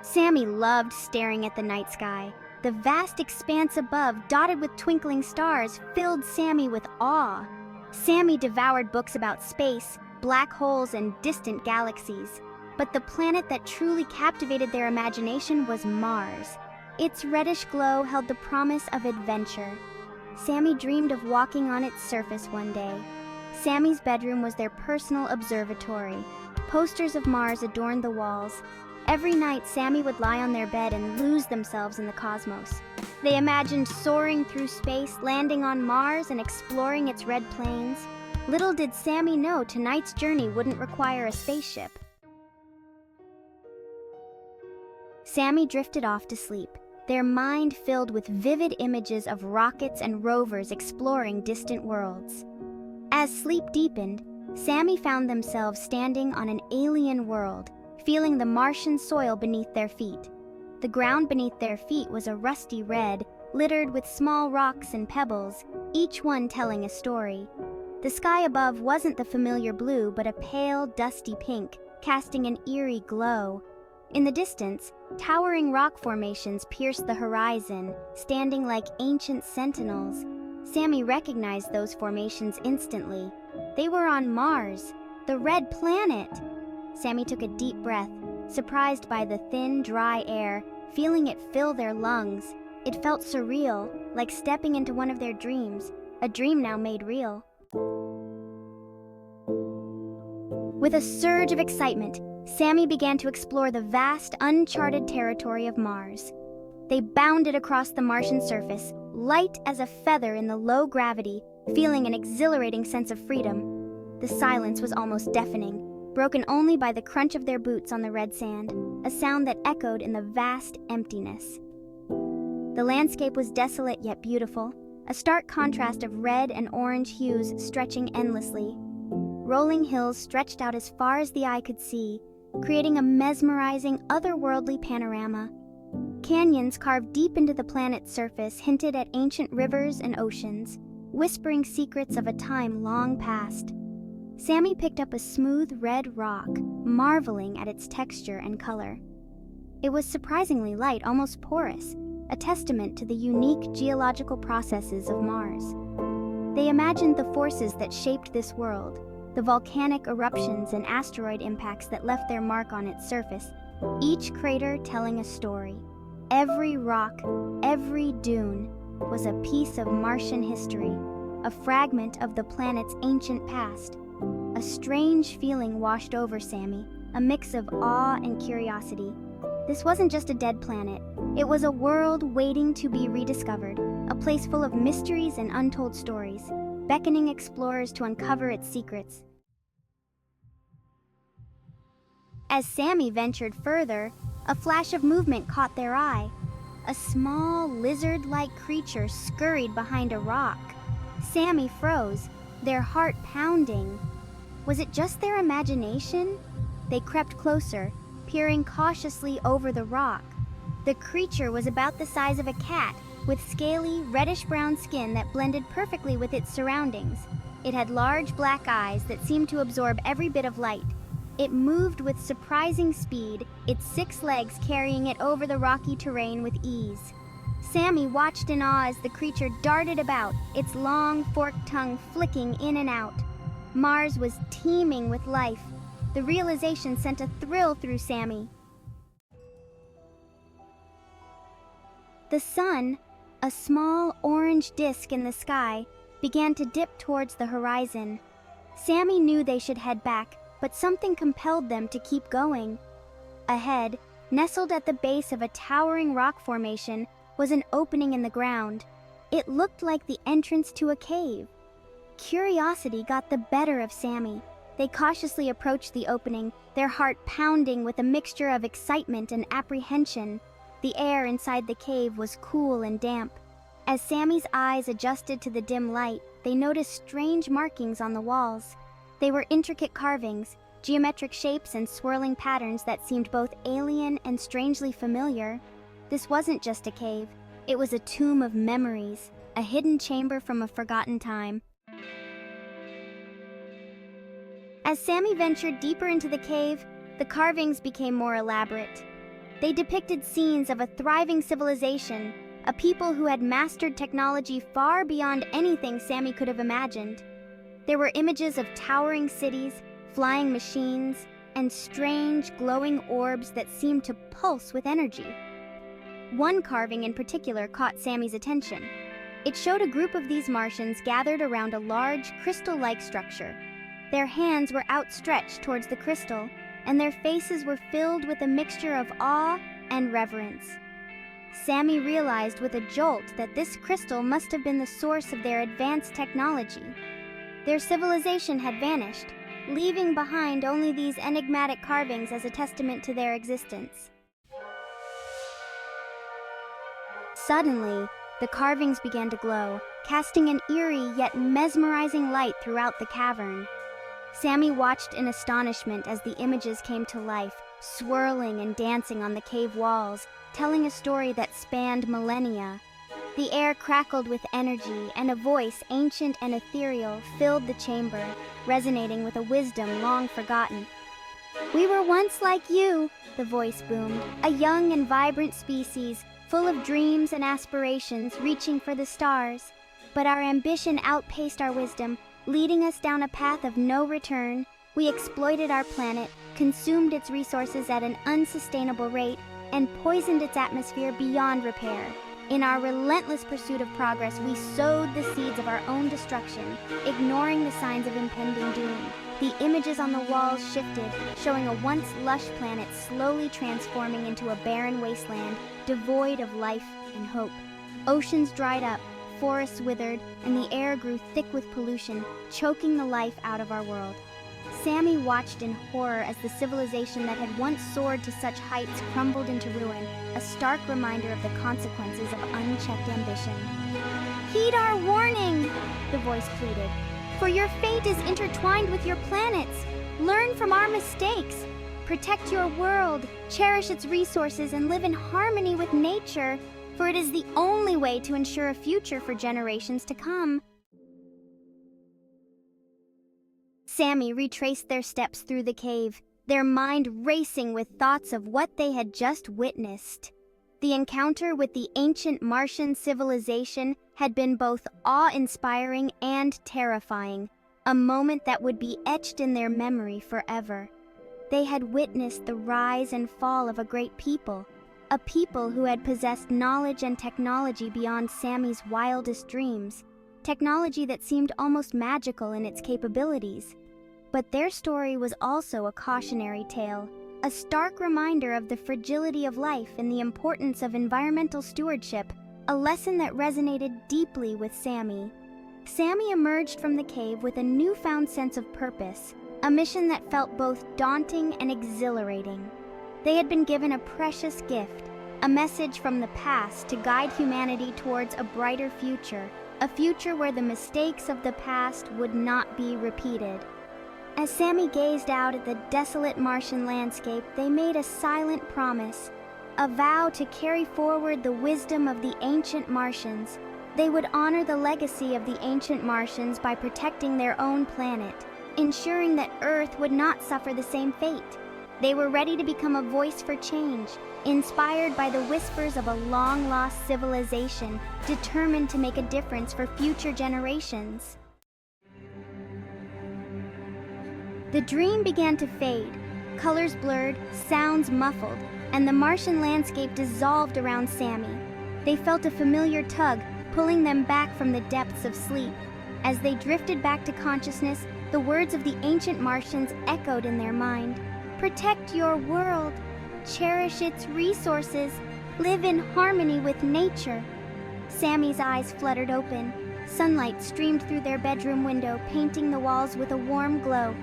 Sami loved staring at the night sky. The vast expanse above, dotted with twinkling stars, filled Sami with awe. Sami devoured books about space, black holes, and distant galaxies. But the planet that truly captivated their imagination was Mars. Its reddish glow held the promise of adventure. Sami dreamed of walking on its surface one day. Sami's bedroom was their personal observatory. Posters of Mars adorned the walls. Every night, Sami would lie on their bed and lose themselves in the cosmos. They imagined soaring through space, landing on Mars, and exploring its red plains. Little did Sami know tonight's journey wouldn't require a spaceship. Sami drifted off to sleep, their mind filled with vivid images of rockets and rovers exploring distant worlds. As sleep deepened, Sami found themselves standing on an alien world, feeling the Martian soil beneath their feet. The ground beneath their feet was a rusty red, littered with small rocks and pebbles, each one telling a story. The sky above wasn't the familiar blue, but a pale, dusty pink, casting an eerie glow. In the distance, towering rock formations pierced the horizon, standing like ancient sentinels. Sami recognized those formations instantly. They were on Mars, the red planet. Sami took a deep breath, surprised by the thin, dry air, feeling it fill their lungs. It felt surreal, like stepping into one of their dreams, a dream now made real. With a surge of excitement, Sami began to explore the vast, uncharted territory of Mars. They bounded across the Martian surface, light as a feather in the low gravity, feeling an exhilarating sense of freedom. The silence was almost deafening, broken only by the crunch of their boots on the red sand, a sound that echoed in the vast emptiness. The landscape was desolate yet beautiful, a stark contrast of red and orange hues stretching endlessly. Rolling hills stretched out as far as the eye could see, creating a mesmerizing, otherworldly panorama. Canyons carved deep into the planet's surface hinted at ancient rivers and oceans, whispering secrets of a time long past. Sami picked up a smooth red rock, marveling at its texture and color. It was surprisingly light, almost porous, a testament to the unique geological processes of Mars. They imagined the forces that shaped this world, the volcanic eruptions and asteroid impacts that left their mark on its surface, each crater telling a story. Every rock, every dune, was a piece of Martian history, a fragment of the planet's ancient past. A strange feeling washed over Sami, a mix of awe and curiosity. This wasn't just a dead planet. It was a world waiting to be rediscovered, a place full of mysteries and untold stories, beckoning explorers to uncover its secrets. As Sami ventured further, a flash of movement caught their eye. A small, lizard-like creature scurried behind a rock. Sami froze, their heart pounding. Was it just their imagination? They crept closer, peering cautiously over the rock. The creature was about the size of a cat, with scaly, reddish-brown skin that blended perfectly with its surroundings. It had large black eyes that seemed to absorb every bit of light. It moved with surprising speed, its 6 legs carrying it over the rocky terrain with ease. Sami watched in awe as the creature darted about, its long, forked tongue flicking in and out. Mars was teeming with life. The realization sent a thrill through Sami. The sun, a small orange disk in the sky, began to dip towards the horizon. Sami knew they should head back, but something compelled them to keep going. Ahead, nestled at the base of a towering rock formation, was an opening in the ground. It looked like the entrance to a cave. Curiosity got the better of Sami. They cautiously approached the opening, their heart pounding with a mixture of excitement and apprehension. The air inside the cave was cool and damp. As Sami's eyes adjusted to the dim light, they noticed strange markings on the walls. They were intricate carvings, geometric shapes and swirling patterns that seemed both alien and strangely familiar. This wasn't just a cave. It was a tomb of memories, a hidden chamber from a forgotten time. As Sami ventured deeper into the cave, the carvings became more elaborate. They depicted scenes of a thriving civilization, a people who had mastered technology far beyond anything Sami could have imagined. There were images of towering cities, flying machines, and strange, glowing orbs that seemed to pulse with energy. One carving in particular caught Sami's attention. It showed a group of these Martians gathered around a large, crystal-like structure. Their hands were outstretched towards the crystal, and their faces were filled with a mixture of awe and reverence. Sami realized with a jolt that this crystal must have been the source of their advanced technology. Their civilization had vanished, leaving behind only these enigmatic carvings as a testament to their existence. Suddenly, the carvings began to glow, casting an eerie yet mesmerizing light throughout the cavern. Sami watched in astonishment as the images came to life, swirling and dancing on the cave walls, telling a story that spanned millennia. The air crackled with energy, and a voice, ancient and ethereal, filled the chamber, resonating with a wisdom long forgotten. "We were once like you," the voice boomed, "a young and vibrant species, full of dreams and aspirations, reaching for the stars. But our ambition outpaced our wisdom, leading us down a path of no return. We exploited our planet, consumed its resources at an unsustainable rate, and poisoned its atmosphere beyond repair. In our relentless pursuit of progress, we sowed the seeds of our own destruction, ignoring the signs of impending doom." The images on the walls shifted, showing a once lush planet slowly transforming into a barren wasteland, devoid of life and hope. Oceans dried up, forests withered, and the air grew thick with pollution, choking the life out of our world. Sami watched in horror as the civilization that had once soared to such heights crumbled into ruin, a stark reminder of the consequences of unchecked ambition. "Heed our warning," the voice pleaded, "for your fate is intertwined with your planet's. Learn from our mistakes. Protect your world, cherish its resources, and live in harmony with nature, for it is the only way to ensure a future for generations to come." Sami retraced their steps through the cave, their mind racing with thoughts of what they had just witnessed. The encounter with the ancient Martian civilization had been both awe-inspiring and terrifying, a moment that would be etched in their memory forever. They had witnessed the rise and fall of a great people, a people who had possessed knowledge and technology beyond Sami's wildest dreams, technology that seemed almost magical in its capabilities. But their story was also a cautionary tale, a stark reminder of the fragility of life and the importance of environmental stewardship, a lesson that resonated deeply with Sami. Sami emerged from the cave with a newfound sense of purpose, a mission that felt both daunting and exhilarating. They had been given a precious gift, a message from the past to guide humanity towards a brighter future, a future where the mistakes of the past would not be repeated. As Sami gazed out at the desolate Martian landscape, they made a silent promise, a vow to carry forward the wisdom of the ancient Martians. They would honor the legacy of the ancient Martians by protecting their own planet, ensuring that Earth would not suffer the same fate. They were ready to become a voice for change, inspired by the whispers of a long-lost civilization, determined to make a difference for future generations. The dream began to fade, colors blurred, sounds muffled, and the Martian landscape dissolved around Sami. They felt a familiar tug, pulling them back from the depths of sleep. As they drifted back to consciousness, the words of the ancient Martians echoed in their mind. "Protect your world, cherish its resources, live in harmony with nature." Sami's eyes fluttered open. Sunlight streamed through their bedroom window, painting the walls with a warm glow.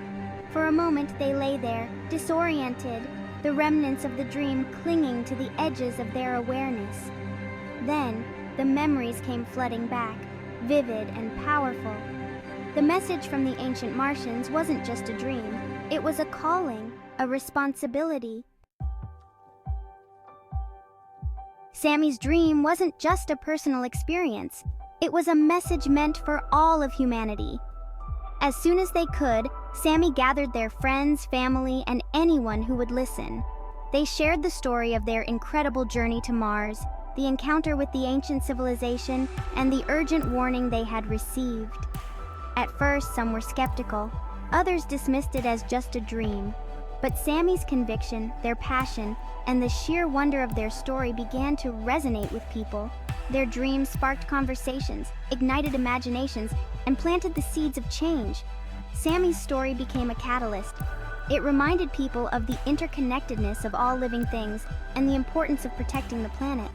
For a moment they lay there, disoriented, the remnants of the dream clinging to the edges of their awareness. Then, the memories came flooding back, vivid and powerful. The message from the ancient Martians wasn't just a dream, it was a calling, a responsibility. Sami's dream wasn't just a personal experience, it was a message meant for all of humanity. As soon as they could, Sami gathered their friends, family, and anyone who would listen. They shared the story of their incredible journey to Mars, the encounter with the ancient civilization, and the urgent warning they had received. At first, some were skeptical. Others dismissed it as just a dream. But Sami's conviction, their passion, and the sheer wonder of their story began to resonate with people. Their dreams sparked conversations, ignited imaginations, and planted the seeds of change. Sami's story became a catalyst. It reminded people of the interconnectedness of all living things and the importance of protecting the planet.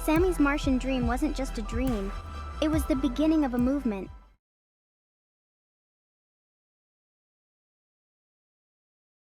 Sami's Martian dream wasn't just a dream. It was the beginning of a movement,